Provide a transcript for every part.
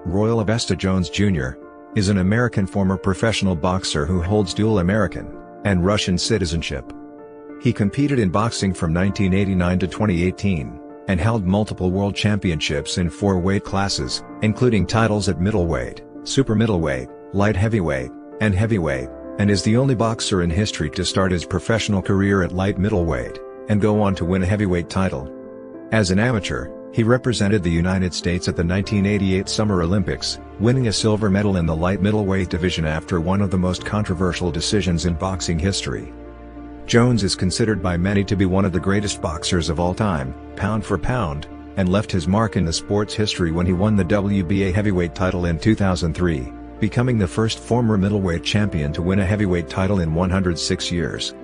Roy Levesta Jones Jr. is an American former professional boxer who holds dual American and Russian citizenship. He competed in boxing from 1989 to 2018, and held multiple world championships in 4 weight classes, including titles at middleweight, super middleweight, light heavyweight, and heavyweight, and is the only boxer in history to start his professional career at light middleweight, and go on to win a heavyweight title. As an amateur, he represented the United States at the 1988 Summer Olympics, winning a silver medal in the light middleweight division after one of the most controversial decisions in boxing history. Jones is considered by many to be one of the greatest boxers of all time, pound for pound, and left his mark in the sport's history when he won the WBA heavyweight title in 2003, becoming the first former middleweight champion to win a heavyweight title in 106 years.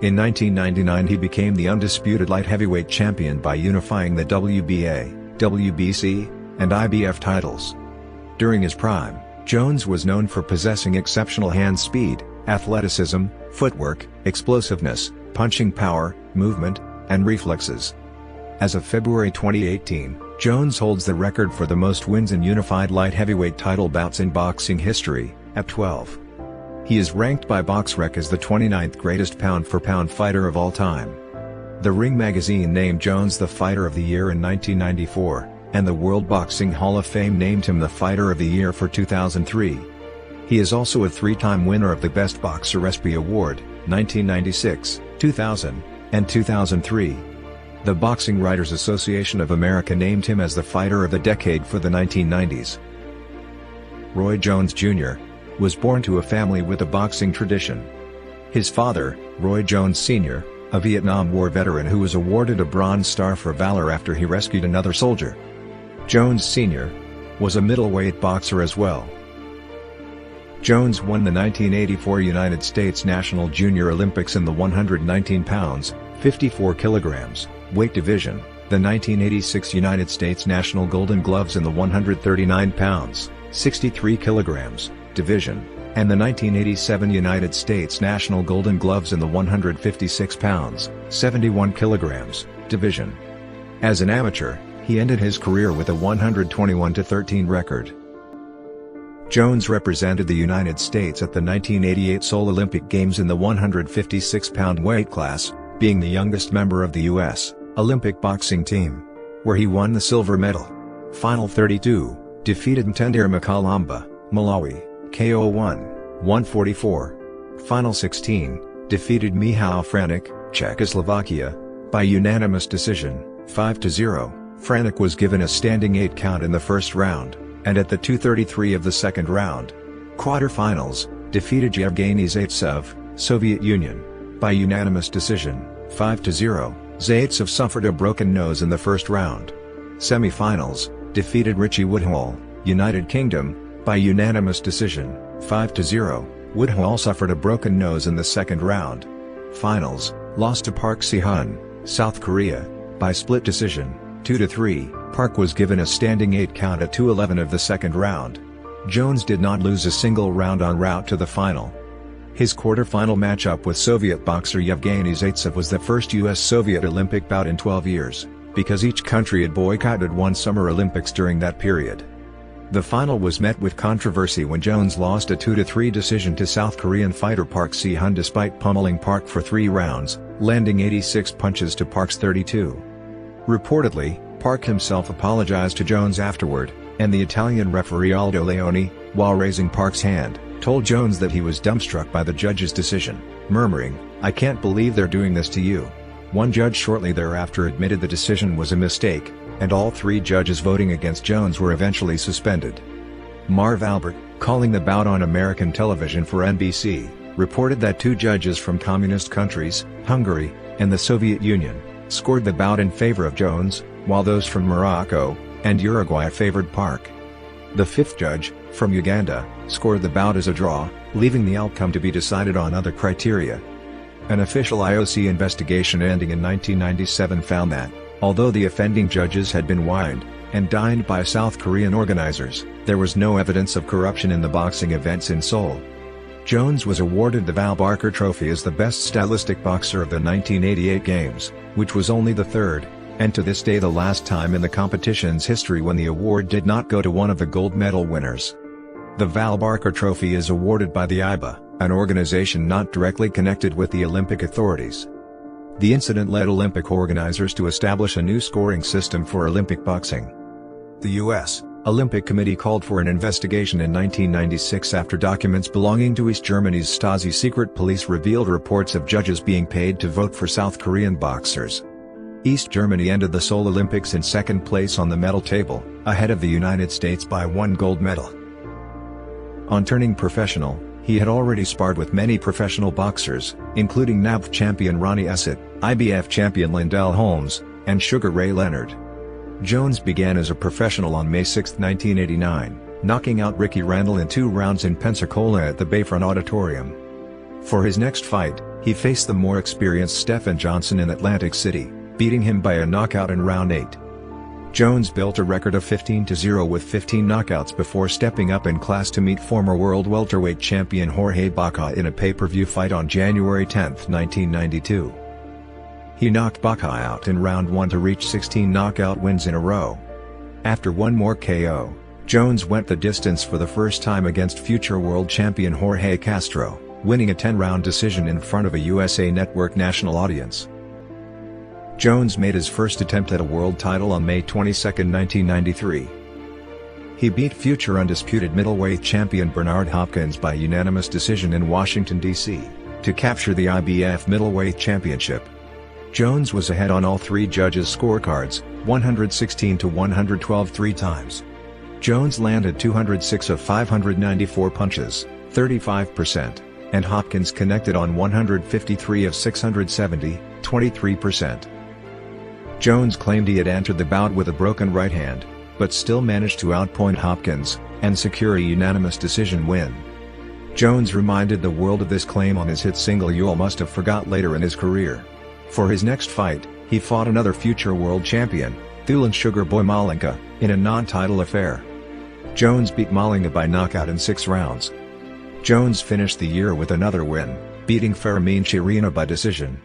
In 1999 he became the undisputed light heavyweight champion by unifying the WBA, WBC, and IBF titles. During his prime, Jones was known for possessing exceptional hand speed, athleticism, footwork, explosiveness, punching power, movement, and reflexes. As of February 2018, Jones holds the record for the most wins in unified light heavyweight title bouts in boxing history, at 12. He is ranked by BoxRec as the 29th greatest pound-for-pound fighter of all time. The Ring magazine named Jones the Fighter of the Year in 1994, and the World Boxing Hall of Fame named him the Fighter of the Year for 2003. He is also a 3-time winner of the Best Boxer ESPY Award, 1996, 2000, and 2003. The Boxing Writers Association of America named him as the Fighter of the Decade for the 1990s. Roy Jones Jr. was born to a family with a boxing tradition. His father, Roy Jones Sr., a Vietnam War veteran who was awarded a Bronze Star for valor after he rescued another soldier. Jones Sr. was a middleweight boxer as well. Jones won the 1984 United States National Junior Olympics in the 119 pounds, 54 kilograms, weight division, the 1986 United States National Golden Gloves in the 139 pounds, 63 kilograms, division, and the 1987 United States National Golden Gloves in the 156 pounds, 71 kilograms, division. As an amateur, he ended his career with a 121-13 record. Jones represented the United States at the 1988 Seoul Olympic Games in the 156-pound weight class, being the youngest member of the U.S. Olympic boxing team, where he won the silver medal. Final 32, defeated Mtendere Makalamba, Malawi, KO 1-144. Final 16, defeated Michał Franek, Czechoslovakia, by unanimous decision, 5-0. Franek was given a standing 8 count in the first round, and at the 2:33 of the second round. Quarterfinals, defeated Yevgeny Zaitsev, Soviet Union, by unanimous decision, 5-0. Zaitsev suffered a broken nose in the first round. Semifinals, defeated Richie Woodhall, United Kingdom, by unanimous decision, 5-0. Woodhall suffered a broken nose in the second round. Finals, lost to Park Si-hun, South Korea, by split decision, 2-3. Park was given a standing 8 count at 2:11 of the second round. Jones did not lose a single round en route to the final. His quarterfinal matchup with Soviet boxer Yevgeny Zaitsev was the first U.S.-Soviet Olympic bout in 12 years, because each country had boycotted one Summer Olympics during that period. The final was met with controversy when Jones lost a 2-3 decision to South Korean fighter Park Si-hun despite pummeling Park for 3 rounds, landing 86 punches to Park's 32. Reportedly, Park himself apologized to Jones afterward, and the Italian referee Aldo Leone, while raising Park's hand, told Jones that he was dumbstruck by the judge's decision, murmuring, "I can't believe they're doing this to you." One judge shortly thereafter admitted the decision was a mistake, and all 3 judges voting against Jones were eventually suspended. Marv Albert, calling the bout on American television for NBC, reported that 2 judges from communist countries, Hungary, and the Soviet Union, scored the bout in favor of Jones, while those from Morocco and Uruguay favored Park. The 5th judge, from Uganda, scored the bout as a draw, leaving the outcome to be decided on other criteria. An official IOC investigation ending in 1997 found that, although the offending judges had been wined and dined by South Korean organizers, there was no evidence of corruption in the boxing events in Seoul. Jones was awarded the Val Barker Trophy as the best stylistic boxer of the 1988 Games, which was only the 3rd and to this day the last time in the competition's history when the award did not go to one of the gold medal winners. The Val Barker Trophy is awarded by the IBA, an organization not directly connected with the Olympic authorities. The incident led Olympic organizers to establish a new scoring system for Olympic boxing. The U.S. Olympic Committee called for an investigation in 1996 after documents belonging to East Germany's Stasi secret police revealed reports of judges being paid to vote for South Korean boxers. East Germany ended the Seoul Olympics in second place on the medal table, ahead of the United States by 1 gold medal. On turning professional, he had already sparred with many professional boxers, including NABF champion Ronnie Essett, IBF champion Lindell Holmes, and Sugar Ray Leonard. Jones began as a professional on May 6, 1989, knocking out Ricky Randall in 2 rounds in Pensacola at the Bayfront Auditorium. For his next fight, he faced the more experienced Stephen Johnson in Atlantic City, beating him by a knockout in round 8. Jones built a record of 15-0 with 15 knockouts before stepping up in class to meet former world welterweight champion Jorge Baca in a pay-per-view fight on January 10, 1992. He knocked Baca out in round 1 to reach 16 knockout wins in a row. After one more KO, Jones went the distance for the first time against future world champion Jorge Castro, winning a 10-round decision in front of a USA Network national audience. Jones made his first attempt at a world title on May 22, 1993. He beat future undisputed middleweight champion Bernard Hopkins by unanimous decision in Washington, D.C., to capture the IBF middleweight championship. Jones was ahead on all 3 judges' scorecards, 116-112 3 times. Jones landed 206 of 594 punches, 35%, and Hopkins connected on 153 of 670, 23%. Jones claimed he had entered the bout with a broken right hand, but still managed to outpoint Hopkins, and secure a unanimous decision win. Jones reminded the world of this claim on his hit single "You All Must Have Forgot" later in his career. For his next fight, he fought another future world champion, Thulan Sugar Boy Malenka, in a non-title affair. Jones beat Malenka by knockout in 6 rounds. Jones finished the year with another win, beating Fermín Chirino by decision.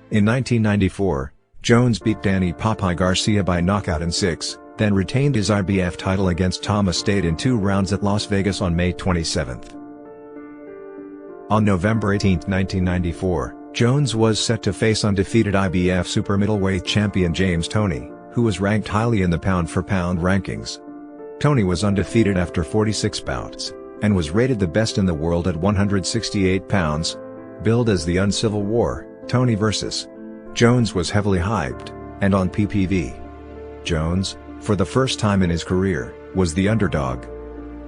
In 1994, Jones beat Danny Popeye Garcia by knockout in 6, then retained his IBF title against Thomas Stade in 2 rounds at Las Vegas on May 27. On November 18, 1994, Jones was set to face undefeated IBF super middleweight champion James Toney, who was ranked highly in the pound-for-pound rankings. Toney was undefeated after 46 bouts, and was rated the best in the world at 168 pounds. Billed as the Uncivil War, Toney vs. Jones was heavily hyped, and on PPV. Jones, for the first time in his career, was the underdog.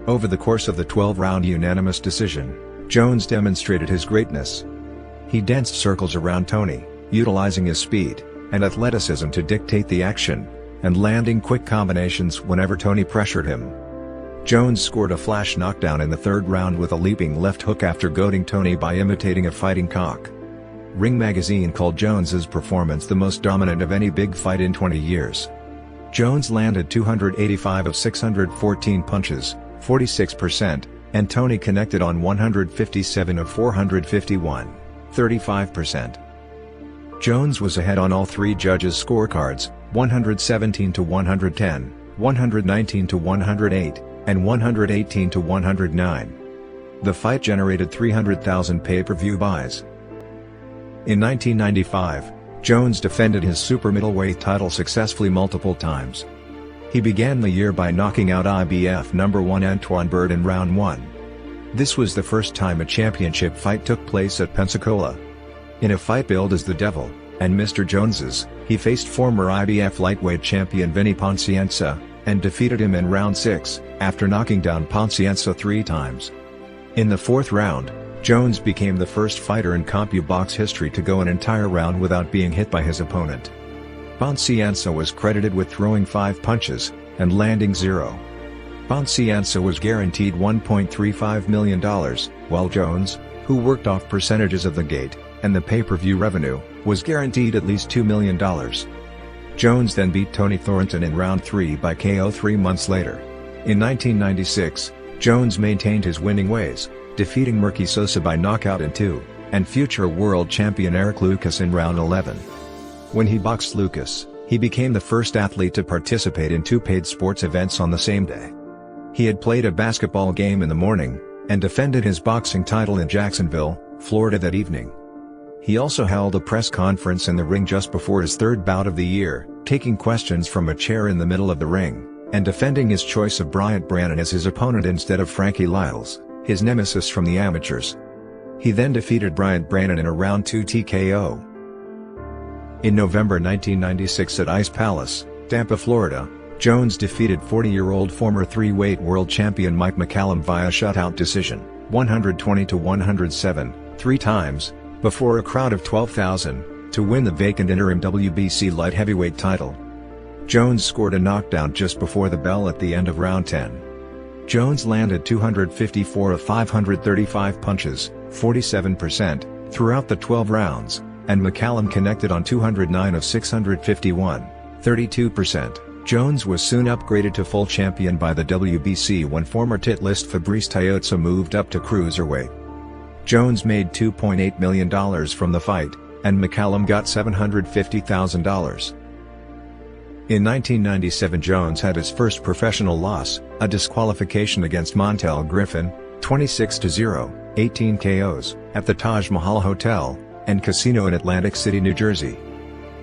Over the course of the 12-round unanimous decision, Jones demonstrated his greatness. He danced circles around Toney, utilizing his speed and athleticism to dictate the action, and landing quick combinations whenever Toney pressured him. Jones scored a flash knockdown in the 3rd round with a leaping left hook after goading Toney by imitating a fighting cock. Ring Magazine called Jones's performance the most dominant of any big fight in 20 years. Jones landed 285 of 614 punches, 46%, and Toney connected on 157 of 451, 35%. Jones was ahead on all 3 judges' scorecards, 117-110, 119-108, and 118-109. The fight generated 300,000 pay-per-view buys. In 1995, Jones defended his super middleweight title successfully multiple times. He began the year by knocking out IBF No. 1 Antoine Bird in round 1. This was the first time a championship fight took place at Pensacola. In a fight billed as the Devil and Mr. Jones's, he faced former IBF lightweight champion Vinny Pancienza, and defeated him in round 6, after knocking down Pancienza 3 times. In the 4th round, Jones became the first fighter in CompuBox history to go an entire round without being hit by his opponent. Pancienza was credited with throwing 5 punches, and landing 0. Pancienza was guaranteed $1.35 million, while Jones, who worked off percentages of the gate and the pay-per-view revenue, was guaranteed at least $2 million. Jones then beat Tony Thornton in round 3 by KO 3 months later. In 1996, Jones maintained his winning ways, defeating Murky Sosa by knockout in 2, and future world champion Eric Lucas in round 11. When he boxed Lucas, He became the first athlete to participate in 2 paid sports events on the same day. He had played a basketball game in the morning, and defended his boxing title in Jacksonville, Florida that evening. He also held a press conference in the ring just before his 3rd bout of the year, taking questions from a chair in the middle of the ring, and defending his choice of Bryant Brannon as his opponent instead of Frankie Lyles, his nemesis from the amateurs. He then defeated Bryant Brannon in a round 2 TKO. In November 1996 at Ice Palace, Tampa, Florida, Jones defeated 40-year-old former 3-weight world champion Mike McCallum via shutout decision, 120-107, 3 times, before a crowd of 12,000, to win the vacant interim WBC light heavyweight title. Jones scored a knockdown just before the bell at the end of round 10. Jones landed 254 of 535 punches, 47%, throughout the 12 rounds, and McCallum connected on 209 of 651, 32%. Jones was soon upgraded to full champion by the WBC when former Titleist Fabrice Tiozza moved up to cruiserweight. Jones made $2.8 million from the fight, and McCallum got $750,000. In 1997 Jones had his first professional loss, a disqualification against Montel Griffin, 26-0, 18 KOs, at the Taj Mahal Hotel and Casino in Atlantic City, New Jersey.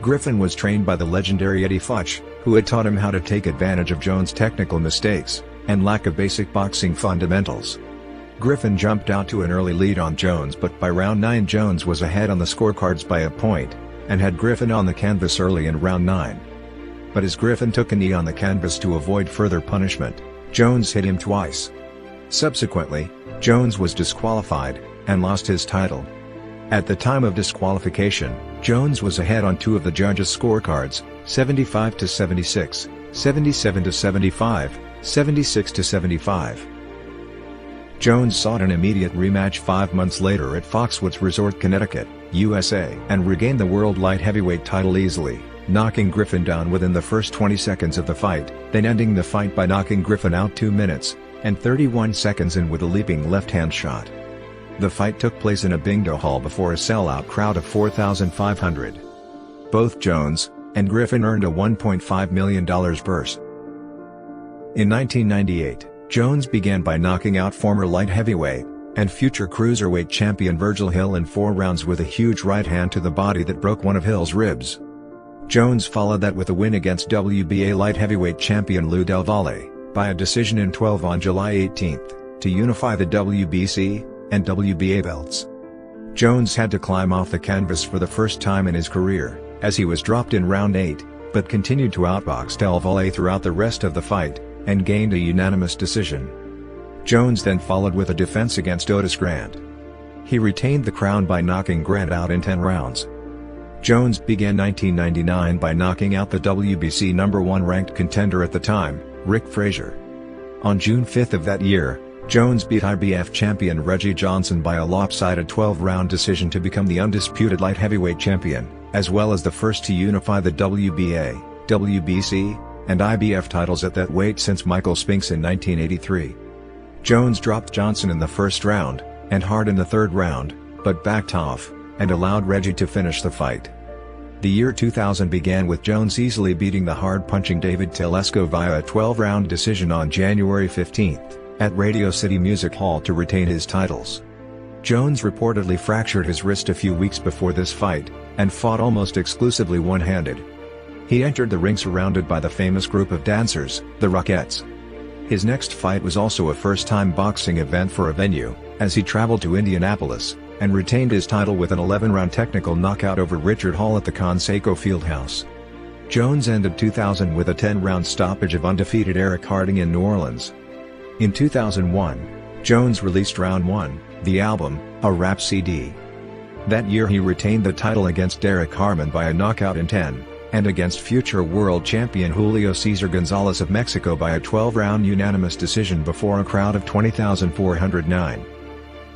Griffin was trained by the legendary Eddie Futch, who had taught him how to take advantage of Jones' technical mistakes and lack of basic boxing fundamentals. Griffin jumped out to an early lead on Jones, but by round 9 Jones was ahead on the scorecards by a point, and had Griffin on the canvas early in round 9. But as Griffin took a knee on the canvas to avoid further punishment, Jones hit him twice. Subsequently, Jones was disqualified, and lost his title. At the time of disqualification, Jones was ahead on 2 of the judges' scorecards, 75-76, 77-75, 76-75. Jones sought an immediate rematch 5 months later at Foxwoods Resort, Connecticut, USA, and regained the world light heavyweight title easily, knocking Griffin down within the first 20 seconds of the fight, then ending the fight by knocking Griffin out 2 minutes and 31 seconds in with a leaping left-hand shot. The fight took place in a bingo hall before a sellout crowd of 4,500. Both Jones and Griffin earned a $1.5 million purse. In 1998, Jones began by knocking out former light heavyweight and future cruiserweight champion Virgil Hill in 4 rounds with a huge right hand to the body that broke one of Hill's ribs. Jones followed that with a win against WBA light heavyweight champion Lou Del Valle, by a decision in 12 on July 18, to unify the WBC and WBA belts. Jones had to climb off the canvas for the first time in his career, as he was dropped in round 8, but continued to outbox Del Valle throughout the rest of the fight, and gained a unanimous decision. Jones then followed with a defense against Otis Grant. He retained the crown by knocking Grant out in 10 rounds. Jones began 1999 by knocking out the WBC #1 ranked contender at the time, Rick Frazier. On June 5 of that year, Jones beat IBF champion Reggie Johnson by a lopsided 12-round decision to become the undisputed light heavyweight champion, as well as the first to unify the WBA, WBC, and IBF titles at that weight since Michael Spinks in 1983. Jones dropped Johnson in the first round, and hard in the third round, but backed off, and allowed Reggie to finish the fight. The year 2000 began with Jones easily beating the hard-punching David Telesco via a 12-round decision on January 15, at Radio City Music Hall to retain his titles. Jones reportedly fractured his wrist a few weeks before this fight, and fought almost exclusively one-handed. He entered the ring surrounded by the famous group of dancers, the Rockettes. His next fight was also a first-time boxing event for a venue, as he traveled to Indianapolis, and retained his title with an 11-round technical knockout over Richard Hall at the Conseco Fieldhouse. Jones ended 2000 with a 10-round stoppage of undefeated Eric Harding in New Orleans. In 2001, Jones released Round 1, the album, a rap CD. That year he retained the title against Derek Harmon by a knockout in 10, and against future world champion Julio Cesar Gonzalez of Mexico by a 12-round unanimous decision before a crowd of 20,409.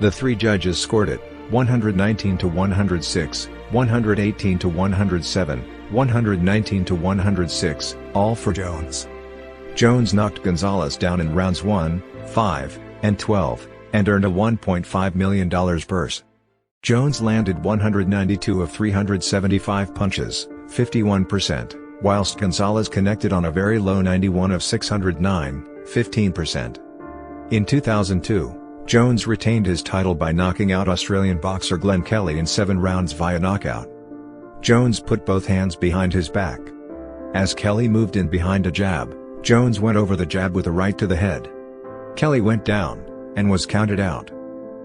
The 3 judges scored it, 119-106, 118-107, 119-106, all for Jones. Jones knocked Gonzalez down in rounds 1, 5, and 12, and earned a $1.5 million purse. Jones landed 192 of 375 punches, 51%, whilst Gonzalez connected on a very low 91 of 609, 15%. In 2002, Jones retained his title by knocking out Australian boxer Glenn Kelly in 7 rounds via knockout. Jones put both hands behind his back. As Kelly moved in behind a jab, Jones went over the jab with a right to the head. Kelly went down, and was counted out.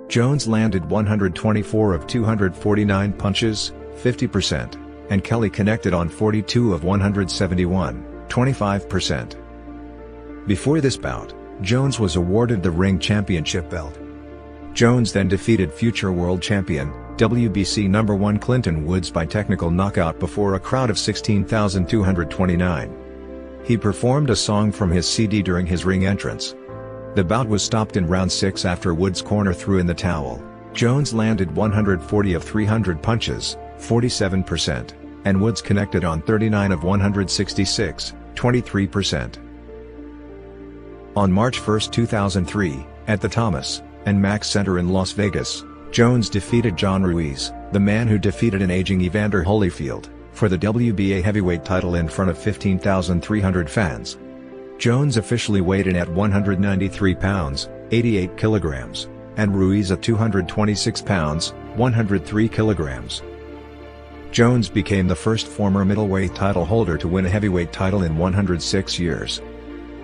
Jones landed 124 of 249 punches, 50%, and Kelly connected on 42 of 171, 25%. Before this bout, Jones was awarded the ring championship belt. Jones then defeated future world champion, WBC No. 1 Clinton Woods by technical knockout before a crowd of 16,229. He performed a song from his CD during his ring entrance. The bout was stopped in round 6 after Woods' corner threw in the towel. Jones landed 140 of 300 punches, 47%, and Woods connected on 39 of 166, 23%. On March 1, 2003, at the Thomas and Mack Center in Las Vegas, Jones defeated John Ruiz, the man who defeated an aging Evander Holyfield, for the WBA heavyweight title in front of 15,300 fans. Jones officially weighed in at 193 pounds, 88 kilograms, and Ruiz at 226 pounds, 103 kilograms. Jones became the first former middleweight title holder to win a heavyweight title in 106 years.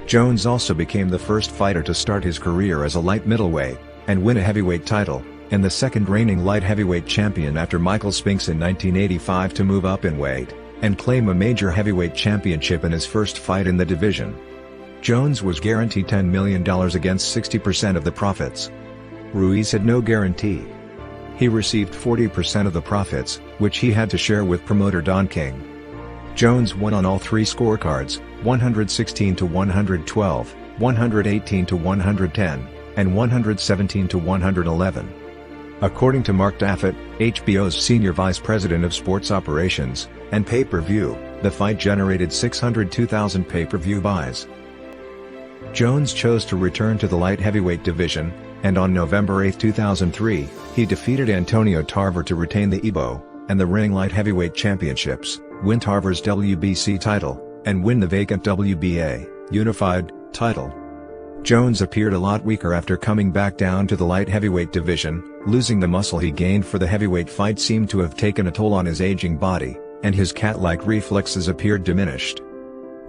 Jones also became the first fighter to start his career as a light middleweight, and win a heavyweight title, and the second reigning light heavyweight champion after Michael Spinks in 1985 to move up in weight, and claim a major heavyweight championship in his first fight in the division. Jones was guaranteed $10 million against 60% of the profits. Ruiz had no guarantee. He received 40% of the profits, which he had to share with promoter Don King. Jones won on all 3 scorecards, 116 to 112, 118 to 110, and 117 to 111. According to Mark Daffett, HBO's senior vice president of sports operations and pay-per-view, the fight generated 602,000 pay-per-view buys. Jones chose to return to the light heavyweight division, and on November 8, 2003, he defeated Antonio Tarver to retain the EBO and the Ring Light Heavyweight Championships, win Tarver's WBC title, and win the vacant WBA Unified title. Jones appeared a lot weaker after coming back down to the light heavyweight division, losing the muscle he gained for the heavyweight fight seemed to have taken a toll on his aging body, and his cat-like reflexes appeared diminished.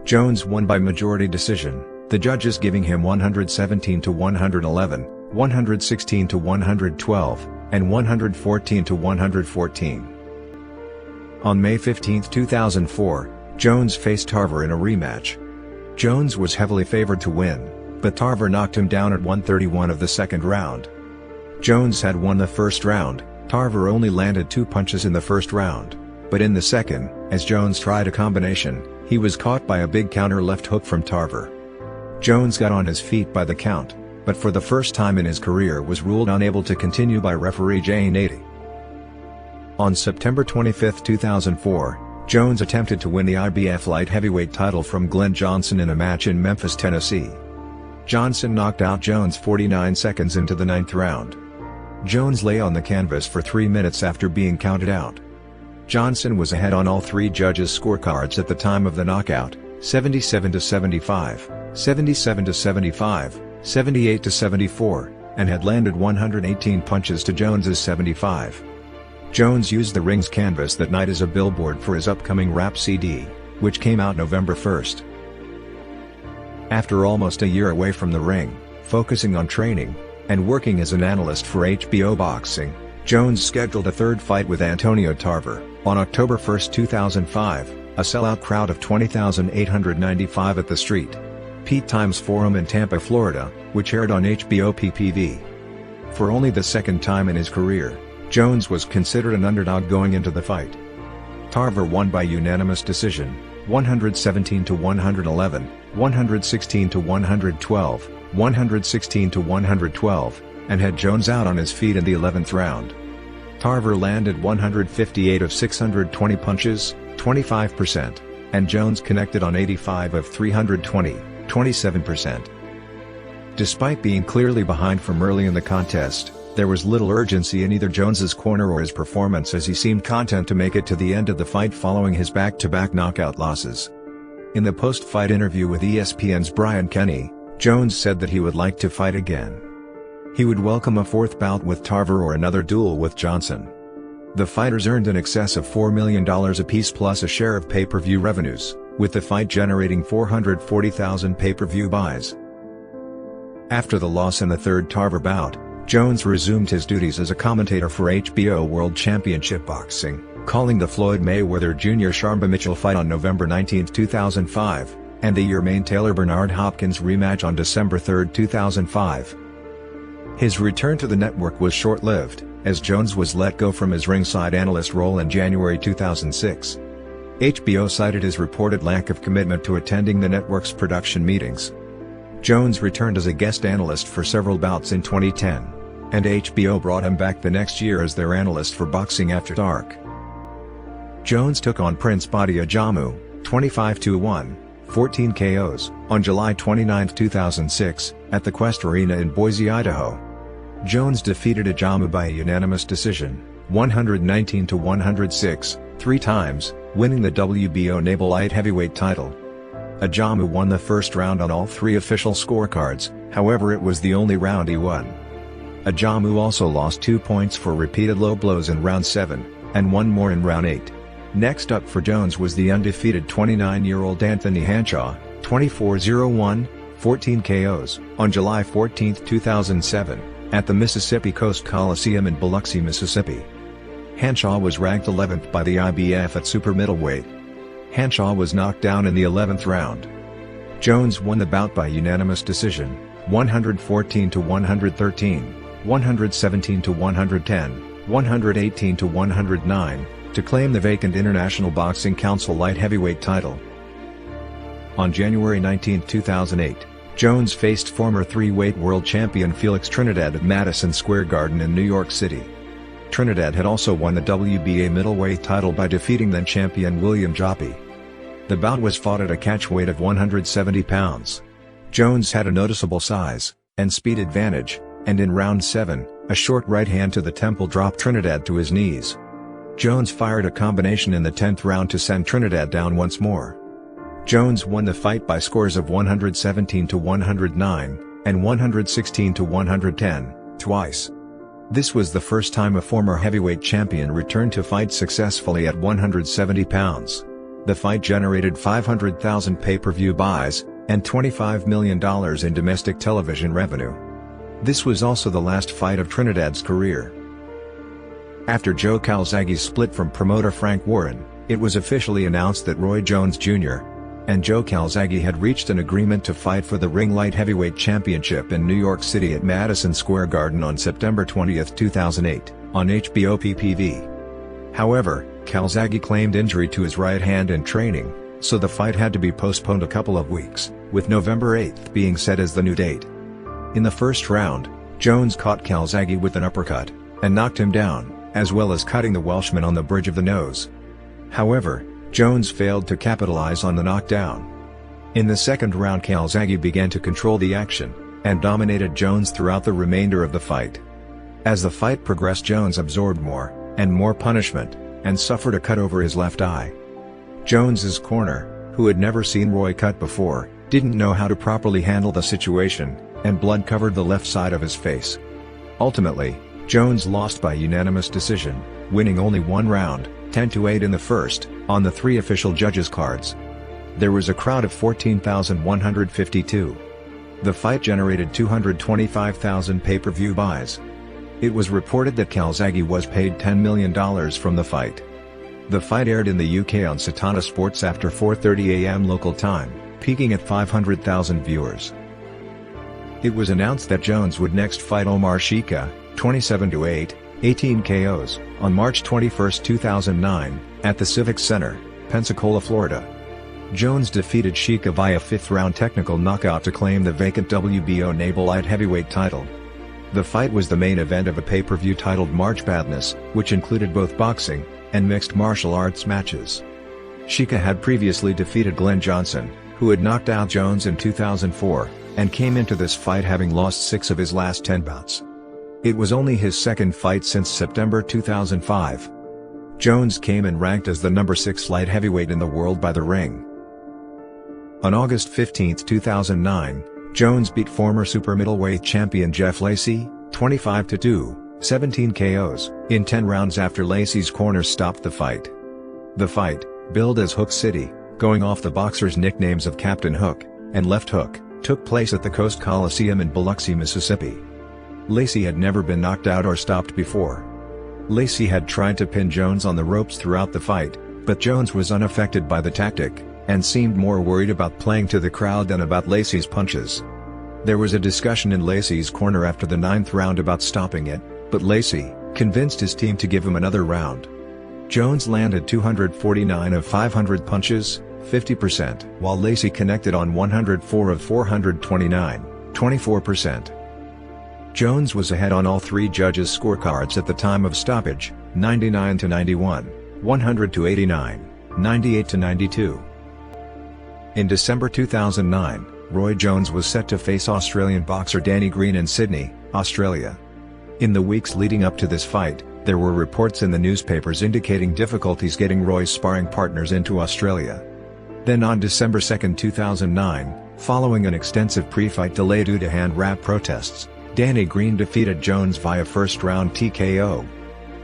Jones won by majority decision, the judges giving him 117 to 111, 116 to 112, and 114 to 114. On May 15, 2004, Jones faced Tarver in a rematch. Jones was heavily favored to win, but Tarver knocked him down at 131 of the second round. Jones had won the first round. Tarver only landed 2 punches in the first round, but in the second, as Jones tried a combination, he was caught by a big counter left hook from Tarver. Jones got on his feet by the count, but for the first time in his career was ruled unable to continue by referee Jane Nady. On September 25, 2004, Jones attempted to win the IBF light heavyweight title from Glenn Johnson in a match in Memphis, Tennessee. Johnson knocked out Jones 49 seconds into the 9th round. Jones lay on the canvas for 3 minutes after being counted out. Johnson was ahead on all 3 judges' scorecards at the time of the knockout, 77 to 75, 77 to 75, 78 to 74, and had landed 118 punches to Jones's 75. Jones used the ring's canvas that night as a billboard for his upcoming rap CD, which came out November 1. After almost a year away from the ring, focusing on training, and working as an analyst for HBO Boxing, Jones scheduled a 3rd fight with Antonio Tarver, on October 1, 2005, a sellout crowd of 20,895 at the Street Pete Times Forum in Tampa, Florida, which aired on HBO PPV. For only the 2nd time in his career, Jones was considered an underdog going into the fight. Tarver won by unanimous decision, 117 to 111, 116 to 112, 116 to 112, and had Jones out on his feet in the 11th round. Tarver landed 158 of 620 punches, 25%, and Jones connected on 85 of 320, 27%. Despite being clearly behind from early in the contest, there was little urgency in either Jones's corner or his performance as he seemed content to make it to the end of the fight following his back-to-back knockout losses. In the post-fight interview with ESPN's Brian Kenny, Jones said that he would like to fight again. He would welcome a fourth bout with Tarver or another duel with Johnson. The fighters earned in excess of $4 million apiece plus a share of pay-per-view revenues, with the fight generating 440,000 pay-per-view buys. After the loss in the third Tarver bout, Jones resumed his duties as a commentator for HBO World Championship Boxing, calling the Floyd Mayweather Jr. Sharmba Mitchell fight on November 19, 2005, and the Yermaine Taylor-Bernard Hopkins rematch on December 3, 2005. His return to the network was short-lived, as Jones was let go from his ringside analyst role in January 2006. HBO cited his reported lack of commitment to attending the network's production meetings. Jones returned as a guest analyst for several bouts in 2010, and HBO brought him back the next year as their analyst for Boxing After Dark. Jones took on Prince Badia Jamu, 25-1, 14 KOs, on July 29, 2006, at the Quest Arena in Boise, Idaho. Jones defeated Ajamu by a unanimous decision, 119-106, 3 times, winning the WBO Naval Light Heavyweight title. Ajamu won the first round on all 3 official scorecards, however it was the only round he won. Ajamu also lost 2 points for repeated low blows in round 7, and 1 more in round 8. Next up for Jones was the undefeated 29-year-old Anthony Hanshaw, 24-01, 14 KOs, on July 14, 2007, at the Mississippi Coast Coliseum in Biloxi, Mississippi. Hanshaw was ranked 11th by the IBF at super middleweight. Hanshaw was knocked down in the 11th round. Jones won the bout by unanimous decision, 114-113, 117-110, 118-109, to claim the vacant International Boxing Council light heavyweight title. On January 19, 2008, Jones faced former 3-weight world champion Felix Trinidad at Madison Square Garden in New York City. Trinidad had also won the WBA middleweight title by defeating then-champion William Joppy. The bout was fought at a catch weight of 170 pounds. Jones had a noticeable size and speed advantage, and in round 7, a short right hand to the temple dropped Trinidad to his knees. Jones fired a combination in the 10th round to send Trinidad down once more. Jones won the fight by scores of 117-109, and 116-110, twice. This was the first time a former heavyweight champion returned to fight successfully at 170 pounds. The fight generated 500,000 pay-per-view buys, and $25 million in domestic television revenue. This was also the last fight of Trinidad's career. After Joe Calzaghe's split from promoter Frank Warren, it was officially announced that Roy Jones Jr. and Joe Calzaghe had reached an agreement to fight for the Ring Light Heavyweight Championship in New York City at Madison Square Garden on September 20, 2008, on HBO PPV. However, Calzaghe claimed injury to his right hand in training, so the fight had to be postponed a couple of weeks, with November 8 being set as the new date. In the first round, Jones caught Calzaghe with an uppercut, and knocked him down, as well as cutting the Welshman on the bridge of the nose. However, Jones failed to capitalize on the knockdown. In the second round, Calzaghe began to control the action, and dominated Jones throughout the remainder of the fight. As the fight progressed, Jones absorbed more and more punishment, and suffered a cut over his left eye. Jones's corner, who had never seen Roy cut before, didn't know how to properly handle the situation, and blood covered the left side of his face. Ultimately, Jones lost by unanimous decision, winning only one round, 10-8 in the first, on the 3 official judges' cards. There was a crowd of 14,152. The fight generated 225,000 pay-per-view buys. It was reported that Calzaghe was paid $10 million from the fight. The fight aired in the UK on Satana Sports after 4:30 AM local time, peaking at 500,000 viewers. It was announced that Jones would next fight Omar Shika, 27-8, 18 KOs, on March 21, 2009, at the Civic Center, Pensacola, Florida. Jones defeated Shika via 5th-round technical knockout to claim the vacant WBO Naval Light Heavyweight title. The fight was the main event of a pay-per-view titled March Madness, which included both boxing and mixed martial arts matches. Shika had previously defeated Glenn Johnson, who had knocked out Jones in 2004, and came into this fight having lost 6 of his last 10 bouts. It was only his second fight since September 2005. Jones came in ranked as the number 6 light heavyweight in the world by The Ring. On August 15, 2009, Jones beat former super middleweight champion Jeff Lacy, 25-2, 17 KOs, in 10 rounds after Lacy's corner stopped the fight. The fight, billed as Hook City, going off the boxers' nicknames of Captain Hook and Left Hook, took place at the Coast Coliseum in Biloxi, Mississippi. Lacy had never been knocked out or stopped before. Lacy had tried to pin Jones on the ropes throughout the fight, but Jones was unaffected by the tactic, and seemed more worried about playing to the crowd than about Lacy's punches. There was a discussion in Lacy's corner after the 9th round about stopping it, but Lacy convinced his team to give him another round. Jones landed 249 of 500 punches, 50%, while Lacy connected on 104 of 429, 24%. Jones was ahead on all three judges' scorecards at the time of stoppage, 99-91, 100-89, 98-92. In December 2009, Roy Jones was set to face Australian boxer Danny Green in Sydney, Australia. In the weeks leading up to this fight, there were reports in the newspapers indicating difficulties getting Roy's sparring partners into Australia. Then on December 2, 2009, following an extensive pre-fight delay due to hand wrap protests, Danny Green defeated Jones via first-round TKO.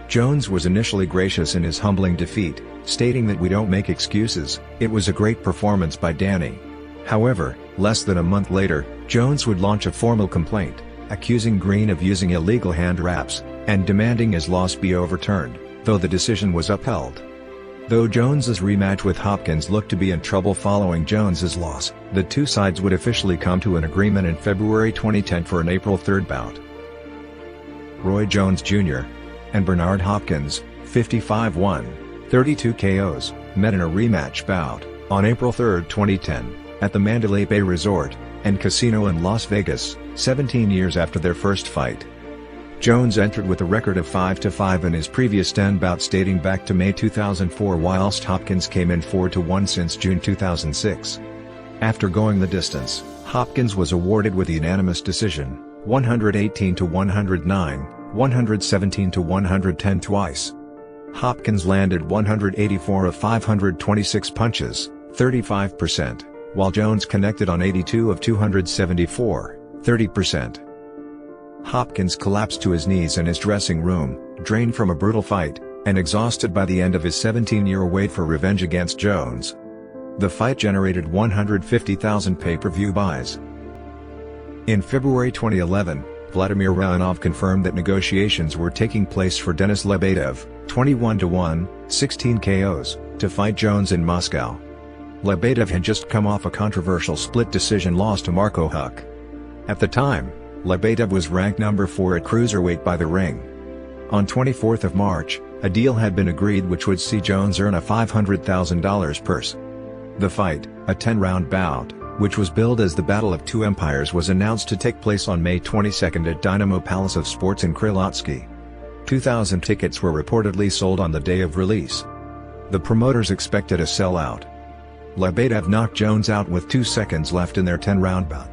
Jones was initially gracious in his humbling defeat, stating that "We don't make excuses, it was a great performance by Danny." However, less than a month later, Jones would launch a formal complaint, accusing Green of using illegal hand wraps, and demanding his loss be overturned, though the decision was upheld. Though Jones's rematch with Hopkins looked to be in trouble following Jones's loss, the two sides would officially come to an agreement in February 2010 for an April 3 bout. Roy Jones Jr. and Bernard Hopkins, 55-1, 32 KOs, met in a rematch bout, on April 3, 2010, at the Mandalay Bay Resort and Casino in Las Vegas, 17 years after their first fight. Jones entered with a record of 5-5 in his previous 10 bouts dating back to May 2004, whilst Hopkins came in 4-1 since June 2006. After going the distance, Hopkins was awarded with a unanimous decision, 118-109, 117-110 twice. Hopkins landed 184 of 526 punches, 35%, while Jones connected on 82 of 274, 30%. Hopkins collapsed to his knees in his dressing room, drained from a brutal fight, and exhausted by the end of his 17-year wait for revenge against Jones. The fight generated 150,000 pay-per-view buys. In February 2011, Vladimir Raionov confirmed that negotiations were taking place for Denis Lebedev, 21-1, 16 KOs, to fight Jones in Moscow. Lebedev had just come off a controversial split decision loss to Marco Huck. At the time, Lebedev was ranked number 4 at cruiserweight by The Ring. On 24 March, a deal had been agreed which would see Jones earn a $500,000 purse. The fight, a 10-round bout, which was billed as the Battle of Two Empires, was announced to take place on May 22 at Dynamo Palace of Sports in Krylotsky. 2,000 tickets were reportedly sold on the day of release. The promoters expected a sellout. Lebedev knocked Jones out with 2 seconds left in their 10-round bout.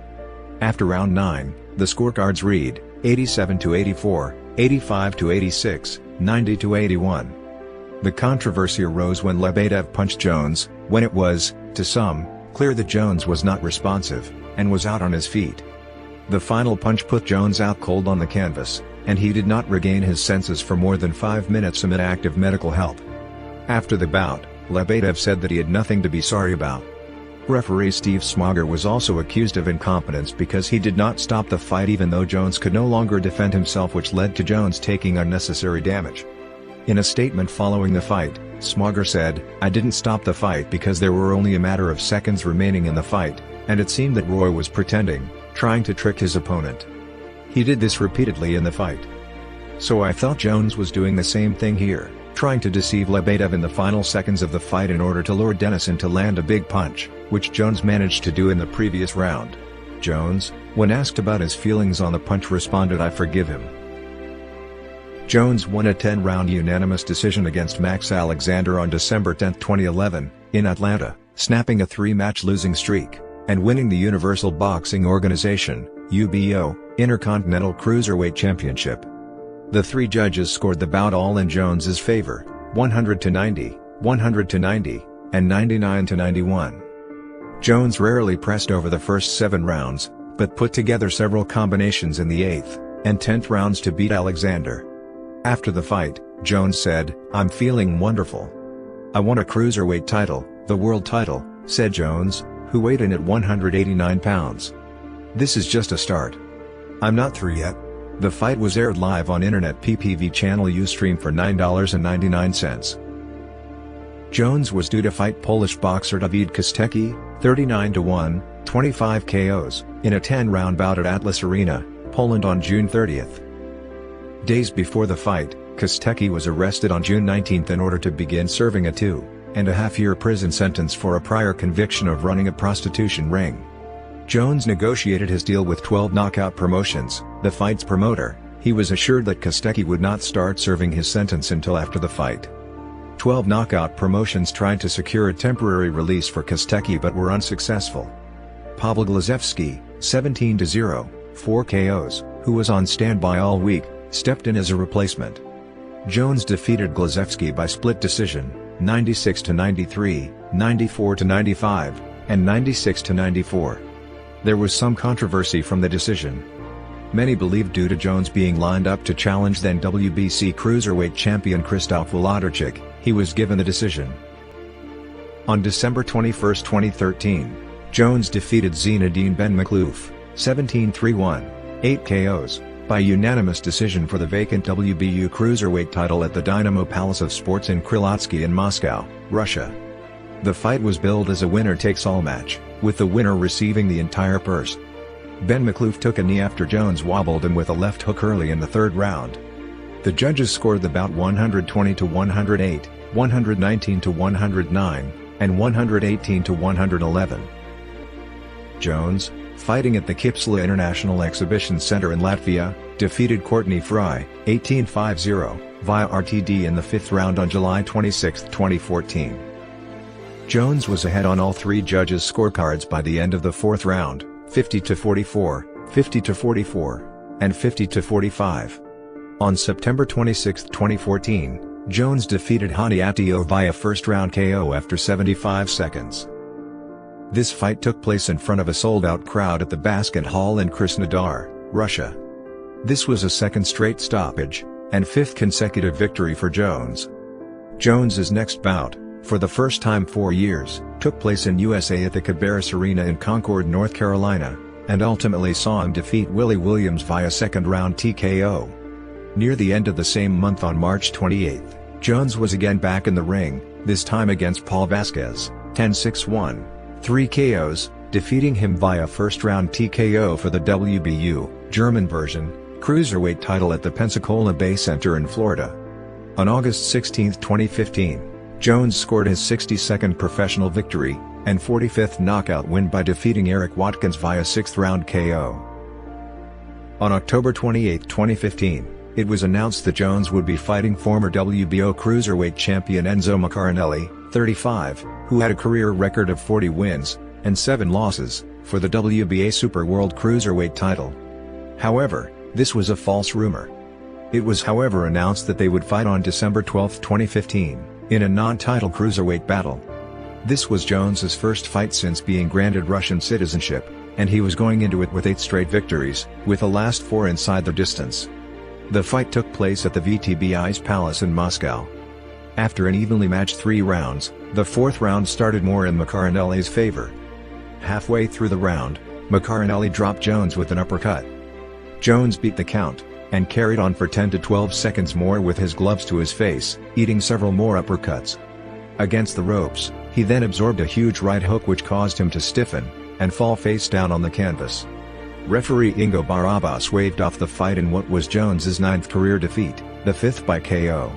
After round 9, the scorecards read, 87-84, 85-86, 90-81. The controversy arose when Lebedev punched Jones, when it was, to some, clear that Jones was not responsive, and was out on his feet. The final punch put Jones out cold on the canvas, and he did not regain his senses for more than 5 minutes amid active medical help. After the bout, Lebedev said that he had nothing to be sorry about. Referee Steve Smoger was also accused of incompetence because he did not stop the fight even though Jones could no longer defend himself, which led to Jones taking unnecessary damage. In a statement following the fight, Smoger said, "I didn't stop the fight because there were only a matter of seconds remaining in the fight, and it seemed that Roy was pretending, trying to trick his opponent. He did this repeatedly in the fight. So I thought Jones was doing the same thing here, trying to deceive Lebedev in the final seconds of the fight in order to lure Denis in to land a big punch, which Jones managed to do in the previous round." Jones, when asked about his feelings on the punch, responded, "I forgive him." Jones won a 10-round unanimous decision against Max Alexander on December 10, 2011, in Atlanta, snapping a 3-match losing streak, and winning the Universal Boxing Organization (UBO) Intercontinental Cruiserweight Championship. The 3 judges scored the bout all in Jones's favor, 100-90, 100-90, and 99-91. Jones rarely pressed over the first 7 rounds, but put together several combinations in the 8th and 10th rounds to beat Alexander. After the fight, Jones said, "I'm feeling wonderful. I won a cruiserweight title, the world title," said Jones, who weighed in at 189 pounds. "This is just a start. I'm not through yet." The fight was aired live on Internet PPV channel Ustream for $9.99. Jones was due to fight Polish boxer Dawid Kostecki, 39-1, 25 KOs, in a 10-round bout at Atlas Arena, Poland on June 30th. Days before the fight, Kostecki was arrested on June 19 in order to begin serving a 2.5-year prison sentence for a prior conviction of running a prostitution ring. Jones negotiated his deal with 12 Knockout Promotions, the fight's promoter. He was assured that Kostecki would not start serving his sentence until after the fight. 12 Knockout Promotions tried to secure a temporary release for Kostecki but were unsuccessful. Pavel Glazewski, 17-0, 4 KOs, who was on standby all week, stepped in as a replacement. Jones defeated Glazewski by split decision, 96-93, 94-95, and 96-94. There was some controversy from the decision. Many believed due to Jones being lined up to challenge then WBC cruiserweight champion Krzysztof Włodarczyk, he was given the decision. On December 21, 2013, Jones defeated Zinedine Ben Maklouf, 17-3-1, 8 KOs, by unanimous decision for the vacant WBU cruiserweight title at the Dynamo Palace of Sports in Krylotsky in Moscow, Russia. The fight was billed as a winner-takes-all match, with the winner receiving the entire purse. Ben Maklouf took a knee after Jones wobbled him with a left hook early in the 3rd round. The judges scored the bout 120-108, 119-109, and 118-111. Jones, fighting at the Kipsula International Exhibition Center in Latvia, defeated Courtney Fry, 18-5-0, via RTD in the 5th round on July 26, 2014. Jones was ahead on all 3 judges' scorecards by the end of the 4th round, 50-44, 50-44, and 50-45. On September 26, 2014, Jones defeated Hani Atio via first-round KO after 75 seconds. This fight took place in front of a sold-out crowd at the Basket Hall in Krasnodar, Russia. This was a 2nd straight stoppage, and 5th consecutive victory for Jones. Jones's next bout, for the first time 4 years, took place in USA at the Cabarrus Arena in Concord, North Carolina, and ultimately saw him defeat Willie Williams via 2nd-round TKO. Near the end of the same month on March 28, Jones was again back in the ring, this time against Paul Vasquez, 10-6-1, 3 KOs, defeating him via first-round TKO for the WBU, German version, cruiserweight title at the Pensacola Bay Center in Florida. On August 16, 2015, Jones scored his 62nd professional victory, and 45th knockout win by defeating Eric Watkins via 6th-round KO. On October 28, 2015, it was announced that Jones would be fighting former WBO cruiserweight champion Enzo Maccarinelli, 35, who had a career record of 40 wins, and 7 losses, for the WBA Super World Cruiserweight title. However, this was a false rumor. It was however announced that they would fight on December 12, 2015. In a non-title cruiserweight battle. This was Jones's first fight since being granted Russian citizenship, and he was going into it with 8 straight victories, with the last 4 inside the distance. The fight took place at the VTBI's Palace in Moscow. After an evenly matched 3 rounds, the 4th round started more in Maccarinelli's favor. Halfway through the round, Maccarinelli dropped Jones with an uppercut. Jones beat the count, and carried on for 10 to 12 seconds more with his gloves to his face, eating several more uppercuts. Against the ropes, he then absorbed a huge right hook which caused him to stiffen, and fall face down on the canvas. Referee Ingo Barabas waved off the fight in what was Jones's 9th career defeat, the 5th by KO.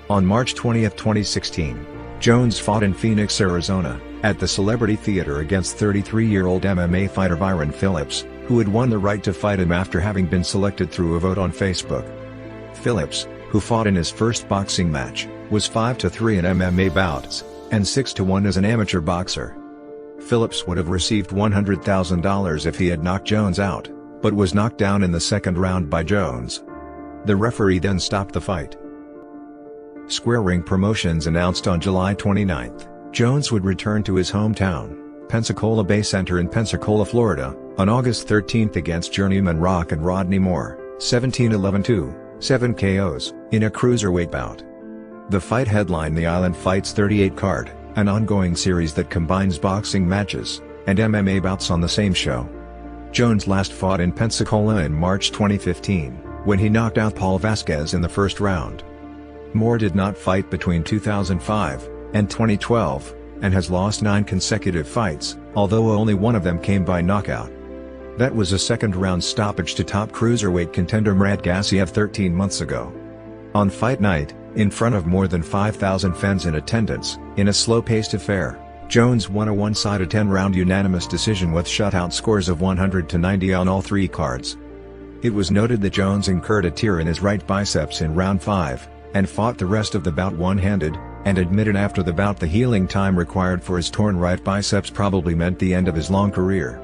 On March 20, 2016, Jones fought in Phoenix, Arizona, at the Celebrity Theater against 33-year-old MMA fighter Byron Phillips, who had won the right to fight him after having been selected through a vote on Facebook. Phillips, who fought in his first boxing match, was 5-3 in MMA bouts, and 6-1 as an amateur boxer. Phillips would have received $100,000 if he had knocked Jones out, but was knocked down in the 2nd round by Jones. The referee then stopped the fight. Square Ring Promotions announced on July 29, Jones would return to his hometown. Pensacola Bay Center in Pensacola, Florida, on August 13 against Journeyman Rock and Rodney Moore, 17-11-2, 7 KOs, in a cruiserweight bout. The fight headlined the Island Fights 38 card, an ongoing series that combines boxing matches and MMA bouts on the same show. Jones last fought in Pensacola in March 2015, when he knocked out Paul Vasquez in the first round. Moore did not fight between 2005 and 2012, and has lost 9 consecutive fights, although only one of them came by knockout. That was a second-round stoppage to top cruiserweight contender Murat Gassiev 13 months ago. On fight night, in front of more than 5,000 fans in attendance, in a slow-paced affair, Jones won a one-sided 10-round unanimous decision with shutout scores of 100-90 on all 3 cards. It was noted that Jones incurred a tear in his right biceps in round 5, and fought the rest of the bout one-handed, and admitted after the bout the healing time required for his torn right biceps probably meant the end of his long career.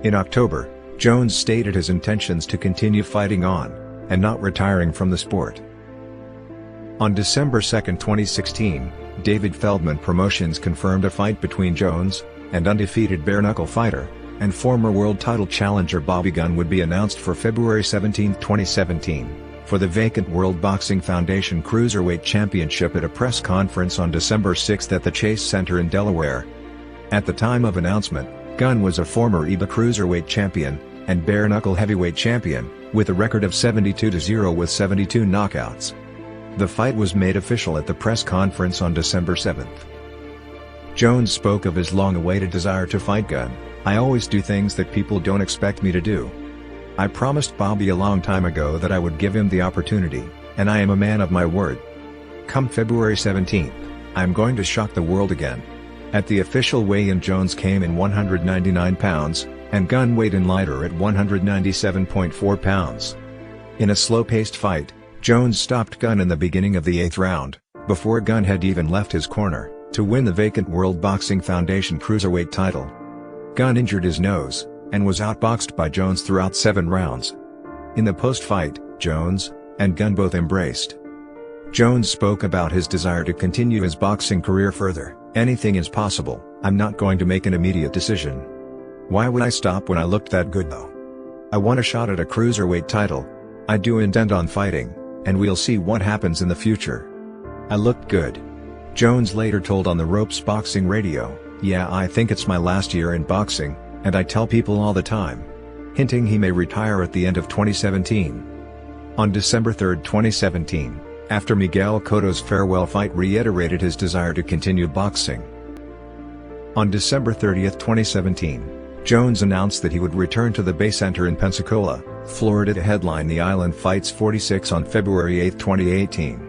In October, Jones stated his intentions to continue fighting on, and not retiring from the sport. On December 2, 2016, David Feldman Promotions confirmed a fight between Jones and undefeated bare-knuckle fighter and former world title challenger Bobby Gunn would be announced for February 17, 2017, for the vacant World Boxing Foundation Cruiserweight Championship at a press conference on December 6 at the Chase Center in Delaware. At the time of announcement, Gunn was a former EBA Cruiserweight champion and bare-knuckle heavyweight champion, with a record of 72-0 with 72 knockouts. The fight was made official at the press conference on December 7. Jones spoke of his long-awaited desire to fight Gunn. "I always do things that people don't expect me to do. I promised Bobby a long time ago that I would give him the opportunity, and I am a man of my word. Come February 17, I'm going to shock the world again." At the official weigh-in, Jones came in 199 pounds, and Gunn weighed in lighter at 197.4 pounds. In a slow-paced fight, Jones stopped Gunn in the beginning of the 8th round, before Gunn had even left his corner, to win the vacant World Boxing Foundation Cruiserweight title. Gunn injured his nose, and was outboxed by Jones throughout 7 rounds. In the post-fight, Jones and Gunn both embraced. Jones spoke about his desire to continue his boxing career further. "Anything is possible, I'm not going to make an immediate decision. Why would I stop when I looked that good though? I want a shot at a cruiserweight title. I do intend on fighting, and we'll see what happens in the future. I looked good." Jones later told On the Ropes Boxing Radio, "Yeah, I think it's my last year in boxing, and I tell people all the time," hinting he may retire at the end of 2017. On December 3, 2017, after Miguel Cotto's farewell fight reiterated his desire to continue boxing. On December 30, 2017, Jones announced that he would return to the Bay Center in Pensacola, Florida to headline the Island Fights 46 on February 8, 2018.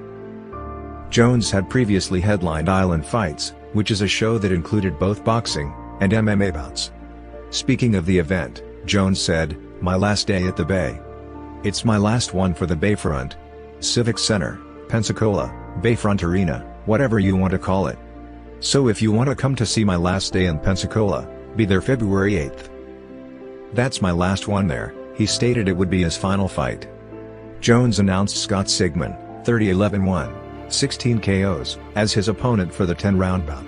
Jones had previously headlined Island Fights, which is a show that included both boxing and MMA bouts. Speaking of the event, Jones said, "My last day at the Bay. It's my last one for the Bayfront Civic Center, Pensacola, Bayfront Arena, whatever you want to call it. So if you want to come to see my last day in Pensacola, be there February 8th. That's my last one there." He stated it would be his final fight. Jones announced Scott Sigmon, 30-11-1, 16 KOs, as his opponent for the 10-round bout.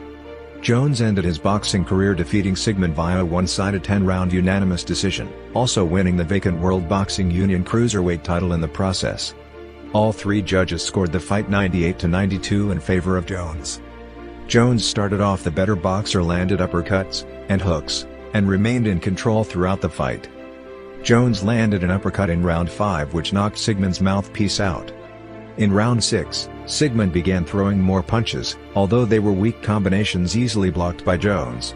Jones ended his boxing career defeating Sigmon via a one-sided 10-round unanimous decision, also winning the vacant World Boxing Union Cruiserweight title in the process. All 3 judges scored the fight 98-92 in favor of Jones. Jones started off the better boxer, landed uppercuts and hooks, and remained in control throughout the fight. Jones landed an uppercut in round 5 which knocked Sigmon's mouthpiece out. In round 6, Sigmon began throwing more punches, although they were weak combinations easily blocked by Jones.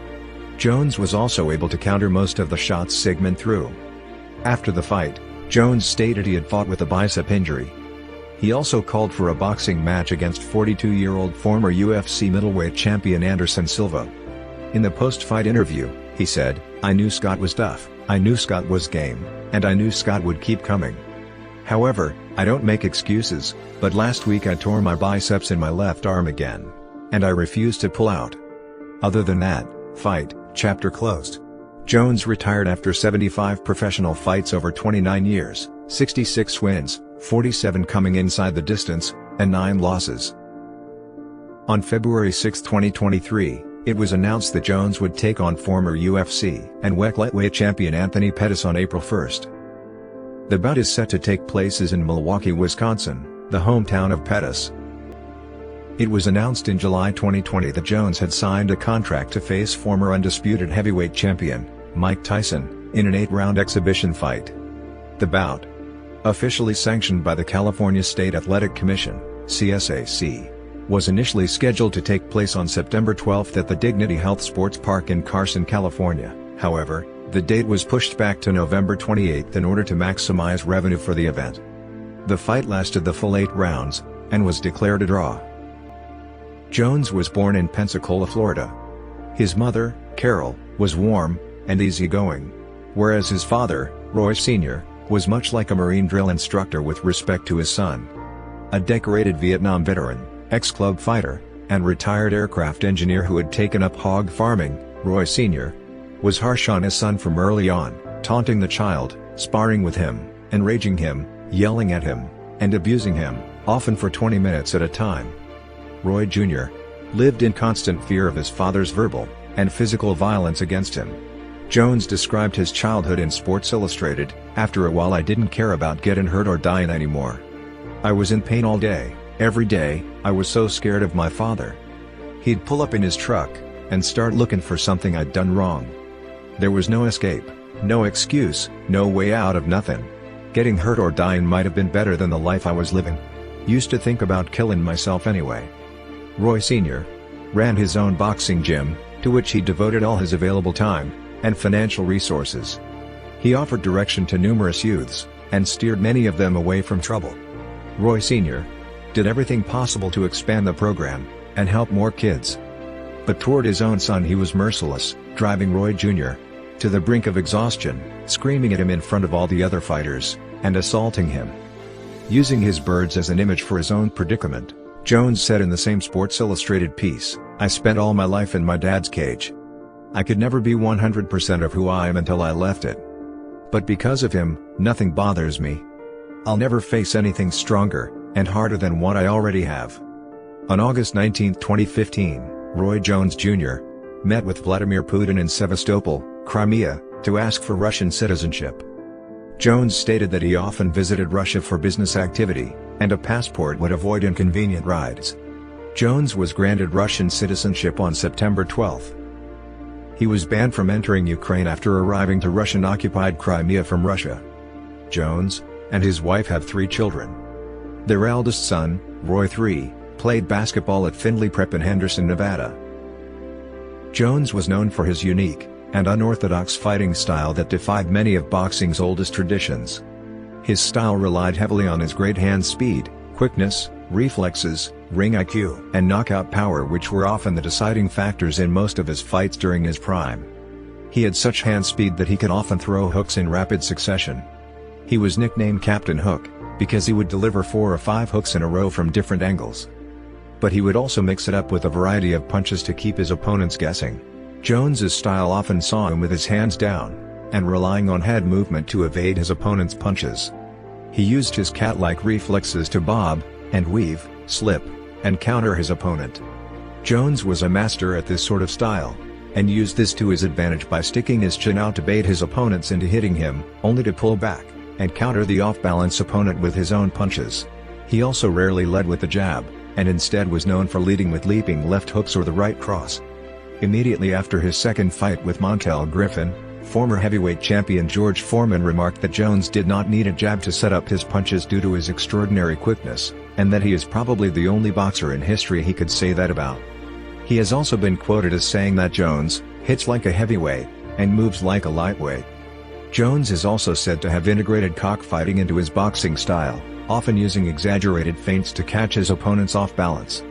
Jones was also able to counter most of the shots Sigmon threw. After the fight, Jones stated he had fought with a bicep injury. He also called for a boxing match against 42-year-old former UFC middleweight champion Anderson Silva. In the post-fight interview, he said, "I knew Scott was tough, I knew Scott was game, and I knew Scott would keep coming. However, I don't make excuses, but last week I tore my biceps in my left arm again, and I refused to pull out. Other than that, fight, chapter closed." Jones retired after 75 professional fights over 29 years, 66 wins, 47 coming inside the distance, and 9 losses. On February 6, 2023, It was announced that Jones would take on former UFC and WEC lightweight champion Anthony Pettis on April 1. The bout is set to take place in Milwaukee, Wisconsin, the hometown of Pettis. It was announced in July 2020 that Jones had signed a contract to face former undisputed heavyweight champion, Mike Tyson, in an 8-round exhibition fight. The bout, officially sanctioned by the California State Athletic Commission, CSAC, was initially scheduled to take place on September 12 at the Dignity Health Sports Park in Carson, California. However, the date was pushed back to November 28 in order to maximize revenue for the event. The fight lasted the full 8 rounds, and was declared a draw. Jones was born in Pensacola, Florida. His mother, Carol, was warm and easygoing, whereas his father, Roy Sr., was much like a Marine drill instructor with respect to his son. A decorated Vietnam veteran, ex-club fighter, and retired aircraft engineer who had taken up hog farming, Roy Sr. was harsh on his son from early on, taunting the child, sparring with him, enraging him, yelling at him, and abusing him, often for 20 minutes at a time. Roy Jr. lived in constant fear of his father's verbal and physical violence against him. Jones described his childhood in Sports Illustrated, "After a while I didn't care about getting hurt or dying anymore. I was in pain all day, every day. I was so scared of my father. He'd pull up in his truck and start looking for something I'd done wrong. There was no escape, no excuse, no way out of nothing. Getting hurt or dying might have been better than the life I was living. Used to think about killing myself anyway." Roy Sr. ran his own boxing gym, to which he devoted all his available time and financial resources. He offered direction to numerous youths, and steered many of them away from trouble. Roy Sr. did everything possible to expand the program and help more kids. But toward his own son he was merciless, driving Roy Jr. to the brink of exhaustion, screaming at him in front of all the other fighters, and assaulting him. Using his birds as an image for his own predicament, Jones said in the same Sports Illustrated piece, "I spent all my life in my dad's cage. I could never be 100% of who I am until I left it. But because of him, nothing bothers me. I'll never face anything stronger and harder than what I already have." On August 19, 2015, Roy Jones Jr. met with Vladimir Putin in Sevastopol, Crimea, to ask for Russian citizenship. Jones stated that he often visited Russia for business activity, and a passport would avoid inconvenient rides. Jones was granted Russian citizenship on September 12. He was banned from entering Ukraine after arriving to Russian-occupied Crimea from Russia. Jones and his wife have 3 children. Their eldest son, Roy III, played basketball at Findlay Prep in Henderson, Nevada. Jones was known for his unique and unorthodox fighting style that defied many of boxing's oldest traditions. His style relied heavily on his great hand speed, quickness, reflexes, ring IQ, and knockout power, which were often the deciding factors in most of his fights during his prime. He had such hand speed that he could often throw hooks in rapid succession. He was nicknamed Captain Hook, because he would deliver 4 or 5 hooks in a row from different angles. But he would also mix it up with a variety of punches to keep his opponents guessing. Jones's style often saw him with his hands down, and relying on head movement to evade his opponent's punches. He used his cat-like reflexes to bob, and weave, slip, and counter his opponent. Jones was a master at this sort of style, and used this to his advantage by sticking his chin out to bait his opponents into hitting him, only to pull back and counter the off-balance opponent with his own punches. He also rarely led with the jab, and instead was known for leading with leaping left hooks or the right cross. Immediately after his second fight with Montel Griffin, former heavyweight champion George Foreman remarked that Jones did not need a jab to set up his punches due to his extraordinary quickness, and that he is probably the only boxer in history he could say that about. He has also been quoted as saying that Jones hits like a heavyweight and moves like a lightweight. Jones is also said to have integrated cockfighting into his boxing style, often using exaggerated feints to catch his opponents off balance.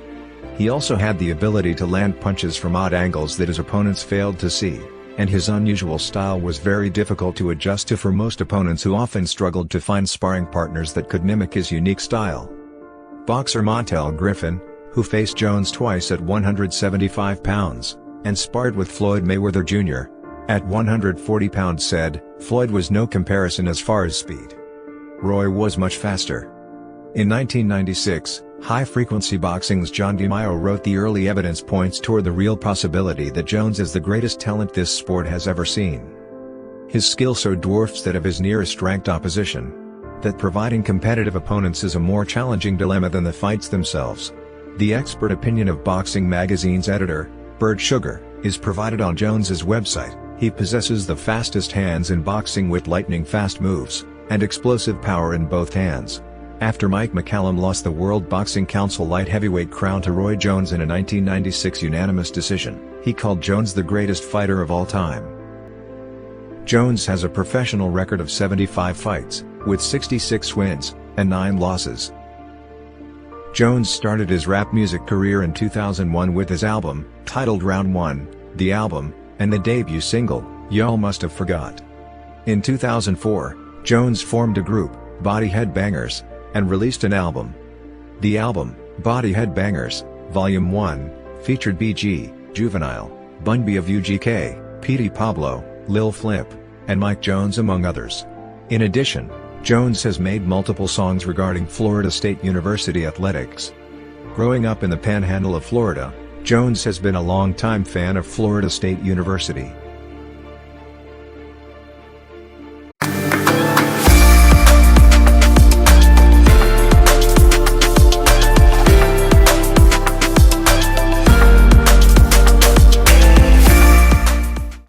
He also had the ability to land punches from odd angles that his opponents failed to see, and his unusual style was very difficult to adjust to for most opponents, who often struggled to find sparring partners that could mimic his unique style. Boxer Montel Griffin, who faced Jones twice at 175 pounds, and sparred with Floyd Mayweather Jr. at 140 pounds, said, "Floyd was no comparison as far as speed. Roy was much faster." In 1996, High-frequency boxing's John DeMaio wrote, "The early evidence points toward the real possibility that Jones is the greatest talent this sport has ever seen. His skill so dwarfs that of his nearest ranked opposition, that providing competitive opponents is a more challenging dilemma than the fights themselves." The expert opinion of Boxing Magazine's editor, Bert Sugar, is provided on Jones's website. He possesses the fastest hands in boxing with lightning-fast moves, and explosive power in both hands. After Mike McCallum lost the World Boxing Council light heavyweight crown to Roy Jones in a 1996 unanimous decision, he called Jones the greatest fighter of all time. Jones has a professional record of 75 fights, with 66 wins, and 9 losses. Jones started his rap music career in 2001 with his album, titled Round 1, the album, and the debut single, Y'all Must Have Forgot. In 2004, Jones formed a group, Body Headbangers, and released an album. The album, Body Headbangers, Volume 1, featured BG, Juvenile, Bun B of UGK, Petey Pablo, Lil Flip, and Mike Jones among others. In addition, Jones has made multiple songs regarding Florida State University athletics. Growing up in the panhandle of Florida, Jones has been a longtime fan of Florida State University.